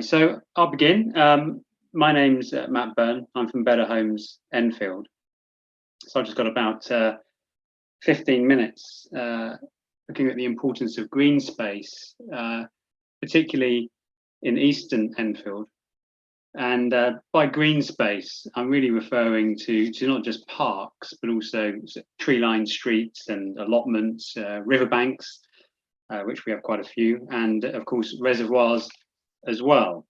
So I'll begin. My name's Matt Byrne. I'm from Better Homes Enfield. So I've just got about 15 minutes looking at the importance of green space, particularly in Eastern Enfield. And by green space, I'm really referring to not just parks, but also tree-lined streets and allotments, riverbanks, which we have quite a few, and of course reservoirs as well.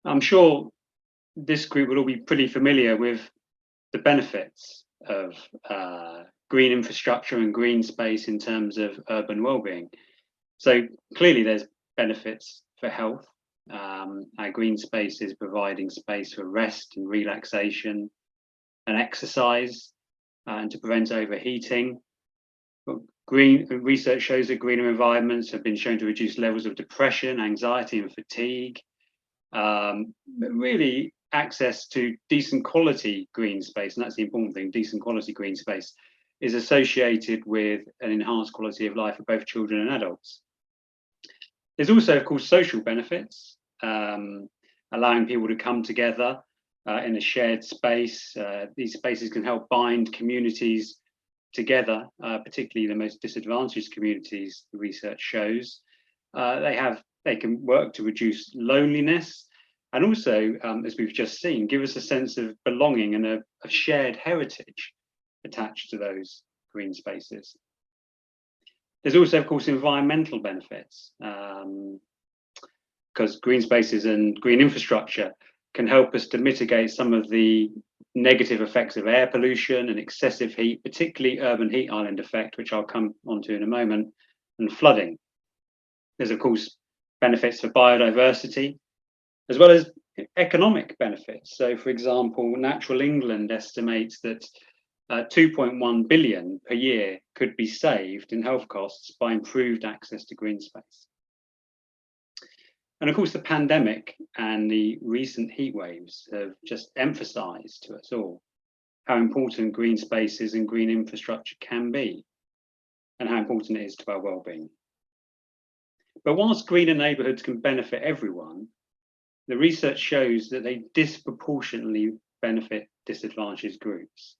I'm sure this group will all be pretty familiar with the benefits of green infrastructure and green space in terms of urban well-being. So clearly there's benefits for health. Our green space is providing space for rest and relaxation and exercise and to prevent overheating. Green research shows that greener environments have been shown to reduce levels of depression, anxiety and fatigue. Really access to decent quality green space, and that's the important thing, decent quality green space, is associated with an enhanced quality of life for both children and adults. There's also, of course, social benefits, allowing people to come together in a shared space. These spaces can help bind communities together, particularly the most disadvantaged communities, the research shows. They can work to reduce loneliness and also, as we've just seen, give us a sense of belonging and a shared heritage attached to those green spaces. There's also, of course, environmental benefits, because green spaces and green infrastructure can help us to mitigate some of the negative effects of air pollution and excessive heat, particularly urban heat island effect, which I'll come onto in a moment, and flooding. There's, of course, benefits for biodiversity, as well as economic benefits. So, for example, Natural England estimates that 2.1 billion per year could be saved in health costs by improved access to green space. And of course, the pandemic and the recent heat waves have just emphasised to us all how important green spaces and green infrastructure can be, and how important it is to our well-being. But whilst greener neighbourhoods can benefit everyone, the research shows that they disproportionately benefit disadvantaged groups.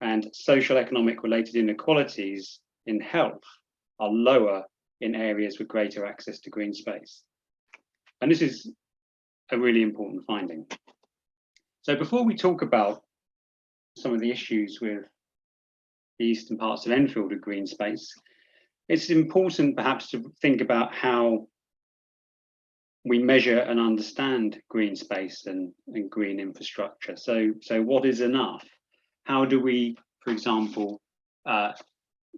And social economic related inequalities in health are lower in areas with greater access to green space. And this is a really important finding. So before we talk about some of the issues with the eastern parts of Enfield of green space, it's important perhaps to think about how we measure and understand green space and green infrastructure. So what is enough? How do we, for example,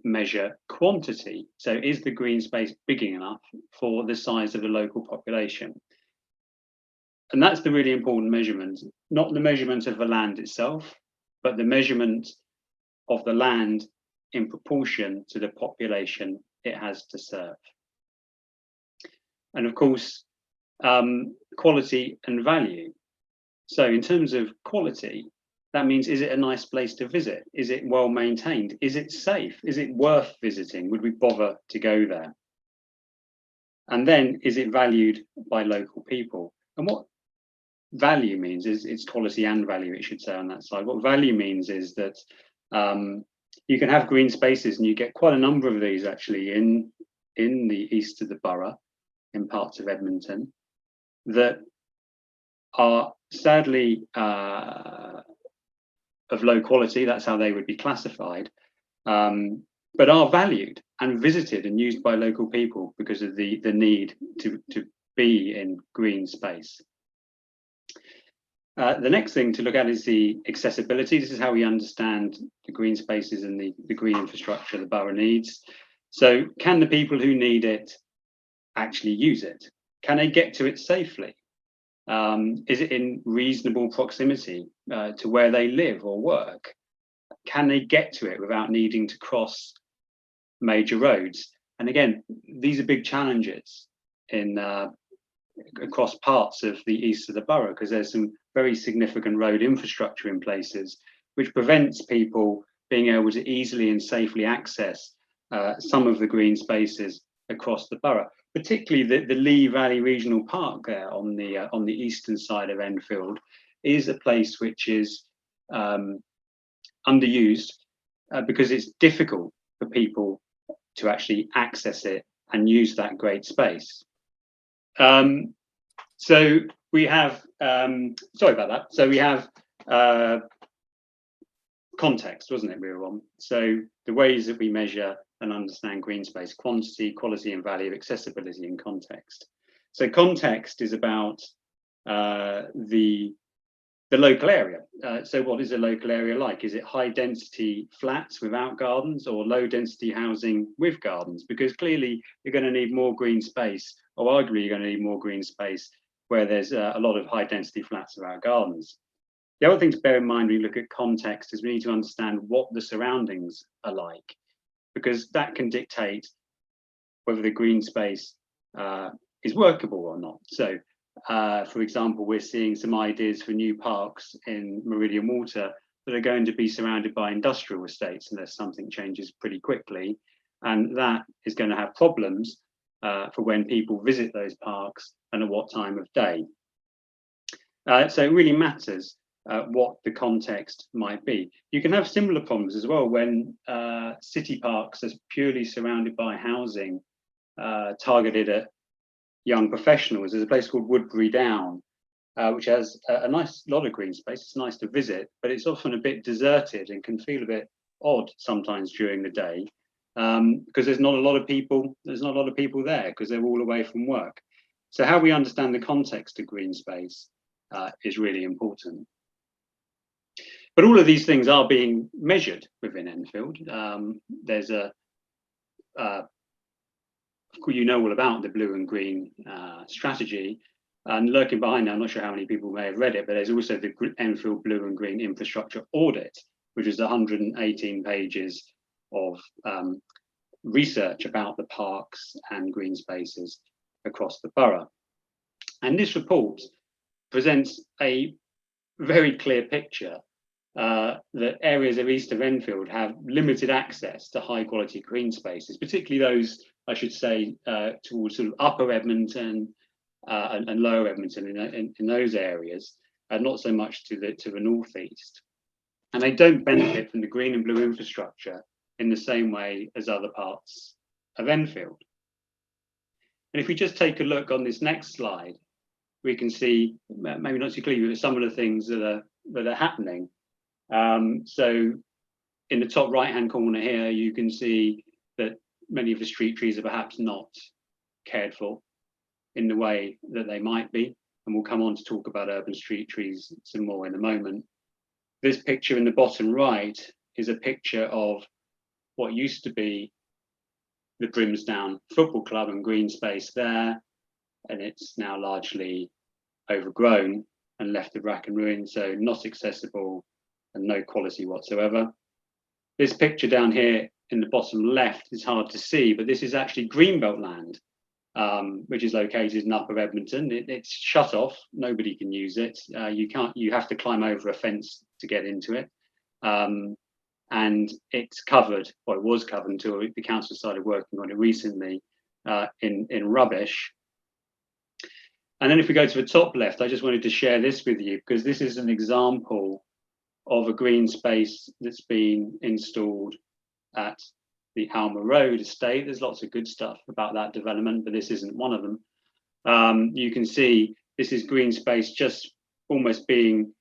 measure quantity? So is the green space big enough for the size of the local population? And that's the really important measurement, not the measurement of the land itself, but the measurement of the land in proportion to the population it has to serve. And of course, quality and value. So in terms of quality, that means, is it a nice place to visit? Is it well maintained? Is it safe? Is it worth visiting? Would we bother to go there? And then, is it valued by local people? And what value means is it's quality and value, it should say on that side. What value means is that you can have green spaces, and you get quite a number of these actually in the east of the borough, in parts of Edmonton, that are sadly of low quality. That's how they would be classified, but are valued and visited and used by local people because of the need to be in green space. The next thing to look at is the accessibility. This is how we understand the green spaces and the green infrastructure the borough needs. So can the people who need it actually use it? Can they get to it safely? Is it in reasonable proximity to where they live or work? Can they get to it without needing to cross major roads? And again, these are big challenges in across parts of the east of the borough, because there's some very significant road infrastructure in places which prevents people being able to easily and safely access some of the green spaces across the borough. particularly the Lee Valley Regional Park there on the eastern side of Enfield, is a place which is underused because it's difficult for people to actually access it and use that great space. So we have, sorry about that. So we have context, wasn't it, we were on? So the ways that we measure and understand green space: quantity, quality and value, accessibility and context. So context is about the local area. So what is a local area like? Is it high density flats without gardens, or low density housing with gardens? Because clearly you're going to need more green space, or arguably you're going to need more green space where there's a lot of high density flats without gardens. The other thing to bear in mind when you look at context is we need to understand what the surroundings are like, because that can dictate whether the green space is workable or not. So for example, we're seeing some ideas for new parks in Meridian Water that are going to be surrounded by industrial estates unless something changes pretty quickly. And that is going to have problems for when people visit those parks and at what time of day. So it really matters what the context might be. You can have similar problems as well when city parks are purely surrounded by housing targeted at young professionals. There's a place called Woodbury Down, which has a nice lot of green space. It's nice to visit, but it's often a bit deserted and can feel a bit odd sometimes during the day because there's not a lot of people. There's not a lot of people there because they're all away from work. So how we understand the context of green space is really important. But all of these things are being measured within Enfield. There's you know all about the blue and green strategy, and lurking behind there, I'm not sure how many people may have read it, but there's also the Enfield Blue and Green Infrastructure Audit, which is 118 pages of research about the parks and green spaces across the borough. And this report presents a very clear picture that areas of east of Enfield have limited access to high quality green spaces, particularly those, I should say, towards sort of upper Edmonton and lower Edmonton in those areas, and not so much to the northeast. And they don't benefit from the green and blue infrastructure in the same way as other parts of Enfield. And if we just take a look on this next slide, we can see, maybe not so clearly, but some of the things that are happening. So in the top right hand corner here, you can see that many of the street trees are perhaps not cared for in the way that they might be, and we'll come on to talk about urban street trees some more in a moment. This picture in the bottom right is a picture of what used to be the Brimsdown Football Club and green space there, and it's now largely overgrown and left to rack and ruin, so not accessible and no quality whatsoever. This picture down here in the bottom left is hard to see, but this is actually Greenbelt land, which is located in Upper Edmonton. It's shut off, nobody can use it. You have to climb over a fence to get into it. And it's covered, or it was covered until the council started working on it recently, in rubbish. And then if we go to the top left, I just wanted to share this with you because this is an example of a green space that's been installed at the Alma Road estate. There's lots of good stuff about that development, but this isn't one of them. You can see this is green space just almost being,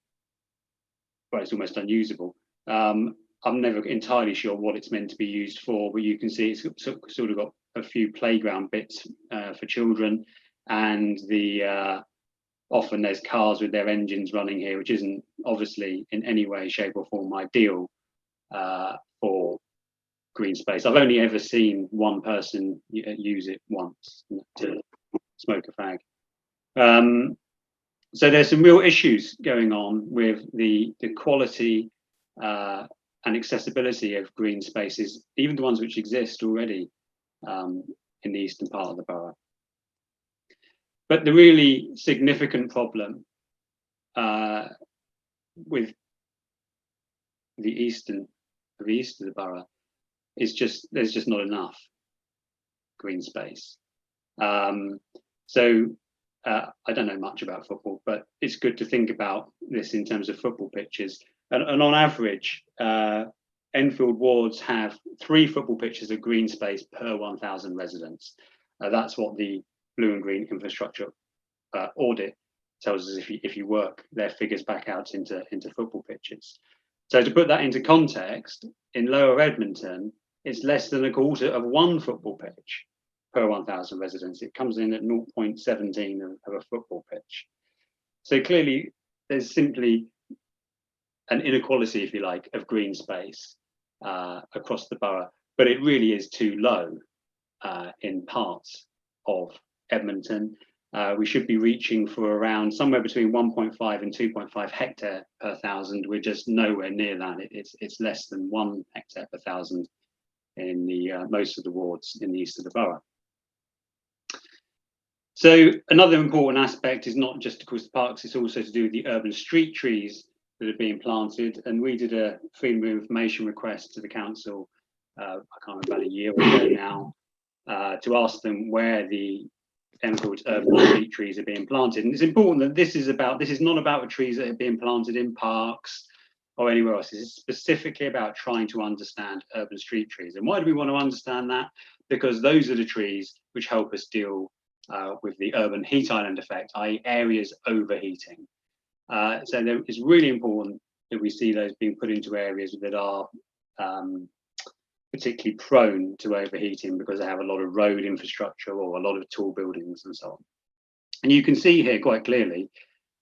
well, it's almost unusable. I'm never entirely sure what it's meant to be used for, but you can see it's sort of got a few playground bits for children, and often there's cars with their engines running here, which isn't obviously in any way, shape or form ideal for green space. I've only ever seen one person use it once to smoke a fag. So there's some real issues going on with the quality and accessibility of green spaces, even the ones which exist already in the eastern part of the borough. But the really significant problem with the east of the borough is there's just not enough green space. So I don't know much about football, but it's good to think about this in terms of football pitches. And on average, Enfield wards have 3 football pitches of green space per 1,000 residents. That's what the Blue and Green Infrastructure audit tells us if you work their figures back out into football pitches. So to put that into context, in Lower Edmonton, it's less than a quarter of 1 football pitch per 1,000 residents. It comes in at 0.17 of a football pitch. So clearly, there's simply an inequality, if you like, of green space across the borough, but it really is too low in parts of Edmonton. We should be reaching for around somewhere between 1.5 and 2.5 hectare per thousand. We're just nowhere near that. It's less than 1 hectare per thousand in the most of the wards in the east of the borough. So another important aspect is not just, of course, the parks, it's also to do with the urban street trees that are being planted. And we did a freedom of information request to the council, I can't remember, about a year ago now, to ask them where the Enfield's urban street trees are being planted. And it's important that this is not about the trees that are being planted in parks or anywhere else. This is specifically about trying to understand urban street trees. And why do we want to understand that? Because those are the trees which help us deal with the urban heat island effect, i.e. areas overheating. So it's really important that we see those being put into areas that are particularly prone to overheating because they have a lot of road infrastructure or a lot of tall buildings and so on. And you can see here quite clearly,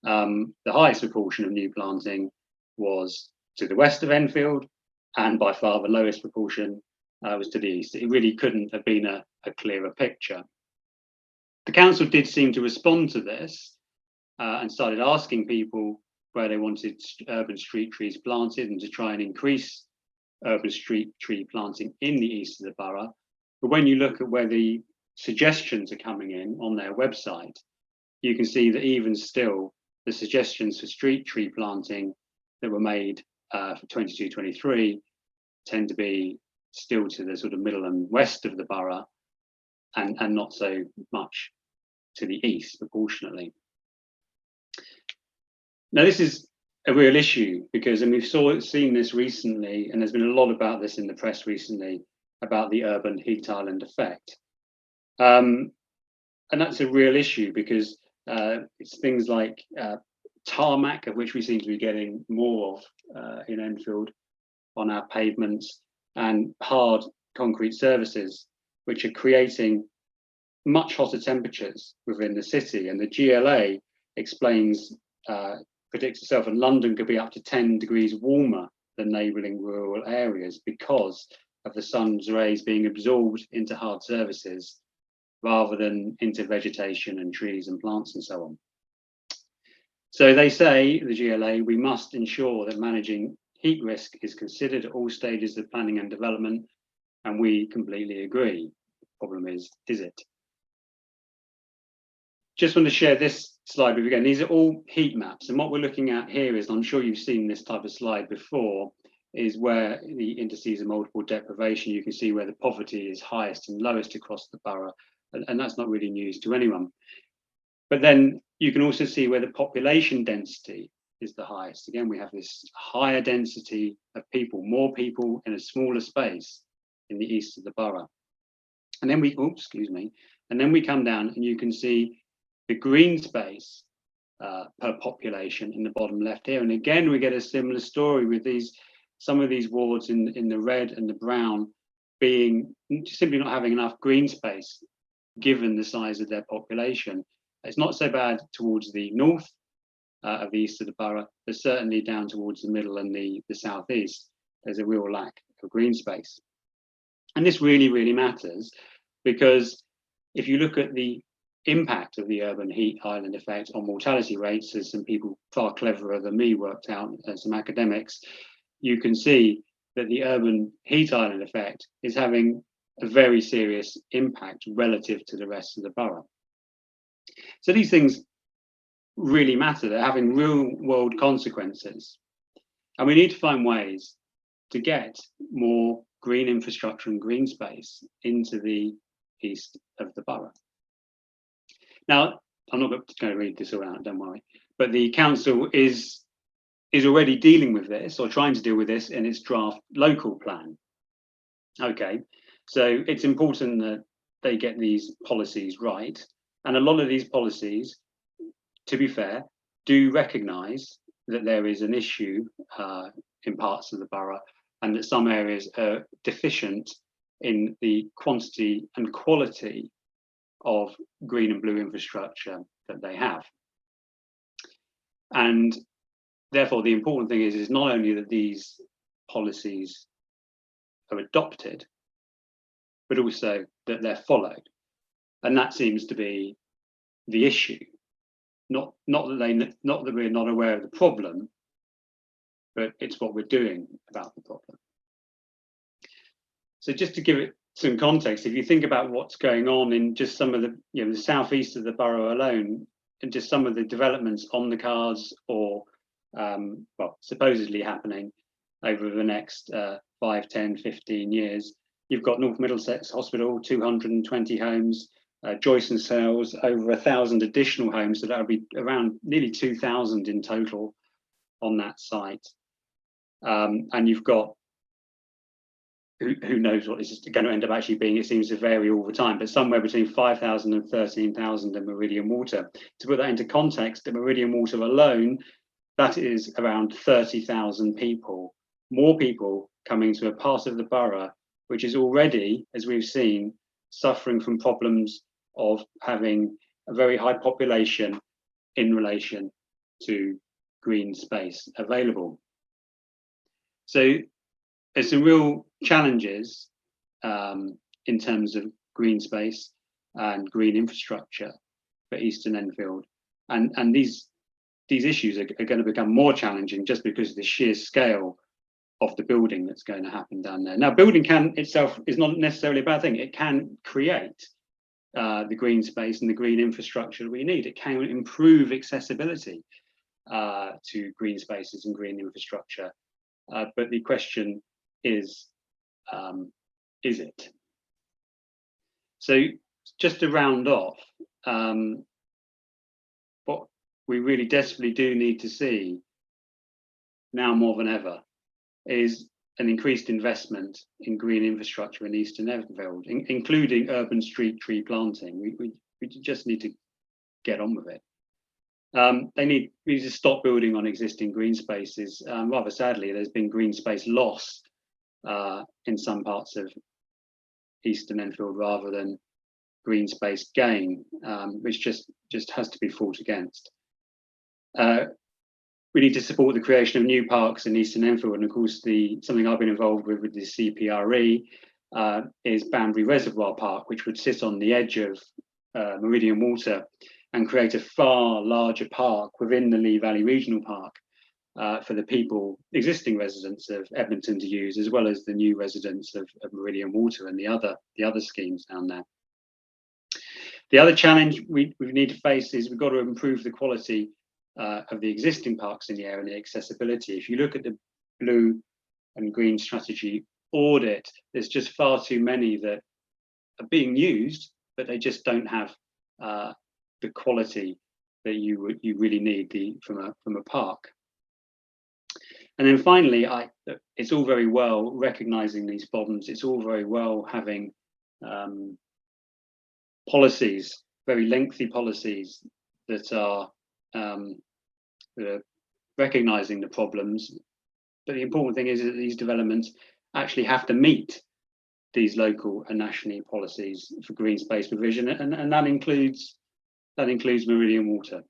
the highest proportion of new planting was to the west of Enfield, and by far the lowest proportion was to the east. It really couldn't have been a clearer picture. The council did seem to respond to this and started asking people where they wanted urban street trees planted and to try and increase urban street tree planting in the east of the borough. But when you look at where the suggestions are coming in on their website, you can see that even still, the suggestions for street tree planting that were made for 22-23 tend to be still to the sort of middle and west of the borough and not so much to the east proportionately. Now, this is a real issue because, and we've seen this recently, and there's been a lot about this in the press recently about the urban heat island effect. And that's a real issue because it's things like tarmac, of which we seem to be getting more of in Enfield on our pavements, and hard concrete surfaces, which are creating much hotter temperatures within the city. And the GLA predicts itself, and London could be up to 10 degrees warmer than neighbouring rural areas because of the sun's rays being absorbed into hard surfaces rather than into vegetation and trees and plants and so on. So they say, the GLA, we must ensure that managing heat risk is considered at all stages of planning and development, and we completely agree. The problem is it? Just want to share this slide with you again. These are all heat maps, and what we're looking at here is, I'm sure you've seen this type of slide before, is where the indices of multiple deprivation, you can see where the poverty is highest and lowest across the borough, and that's not really news to anyone. But then you can also see where the population density is the highest. Again, we have this higher density of people, more people in a smaller space in the east of the borough. And then we come down and you can see the green space per population in the bottom left here. And again, we get a similar story with some of these wards in the red and the brown being simply not having enough green space given the size of their population. It's not so bad towards the north of the east of the borough, but certainly down towards the middle and the southeast, there's a real lack of green space. And this really, really matters because if you look at the impact of the urban heat island effect on mortality rates, as some people far cleverer than me worked out, some academics, you can see that the urban heat island effect is having a very serious impact relative to the rest of the borough. So these things really matter. They're having real world consequences. And we need to find ways to get more green infrastructure and green space into the east of the borough. Now, I'm not going to read this all out, don't worry, but the council is already dealing with this, or trying to deal with this, in its draft local plan. Okay, so it's important that they get these policies right, and a lot of these policies, to be fair, do recognise that there is an issue in parts of the borough, and that some areas are deficient in the quantity and quality of green and blue infrastructure that they have. And therefore, the important thing is not only that these policies are adopted, but also that they're followed. And that seems to be the issue. Not that we're not aware of the problem, but it's what we're doing about the problem. So just to give it some context, if you think about what's going on in just some of the, the southeast of the borough alone, and just some of the developments on the cards, or well, supposedly happening over the next 5, 10, 15 years, you've got North Middlesex Hospital, 220 homes, Joyce and Sales, over 1,000 additional homes, so that would be around nearly 2,000 in total on that site. And you've got, who knows what this is going to end up actually being. It seems to vary all the time, but somewhere between 5,000 and 13,000 in Meridian Water. To put that into context, at Meridian Water alone, that is around 30,000 people, more people coming to a part of the borough which is already, as we've seen, suffering from problems of having a very high population in relation to green space available. So there's some real challenges in terms of green space and green infrastructure for Eastern Enfield, and these issues are going to become more challenging just because of the sheer scale of the building that's going to happen down there. Now, building itself is not necessarily a bad thing. It can create the green space and the green infrastructure that we need. It can improve accessibility to green spaces and green infrastructure. But the question is it? So just to round off, what we really desperately do need to see now more than ever is an increased investment in green infrastructure in Eastern Enfield, including urban street tree planting. We just need to get on with it. We need to stop building on existing green spaces. Rather sadly, there's been green space loss in some parts of Eastern Enfield rather than green space gain, which just has to be fought against. We need to support the creation of new parks in Eastern Enfield, and of course, something I've been involved with the CPRE is Banbury Reservoir Park, which would sit on the edge of Meridian Water and create a far larger park within the Lee Valley Regional Park for the existing residents of Edmonton to use, as well as the new residents of Meridian Water and the other schemes down there. The other challenge we need to face is we've got to improve the quality of the existing parks in the area and the accessibility. If you look at the blue and green strategy audit, there's just far too many that are being used, but they just don't have the quality that you really need from a park. And then finally, it's all very well recognizing these problems. It's all very well having policies, very lengthy policies that are recognizing the problems. But the important thing is that these developments actually have to meet these local and national policies for green space provision, and that includes Meridian Water.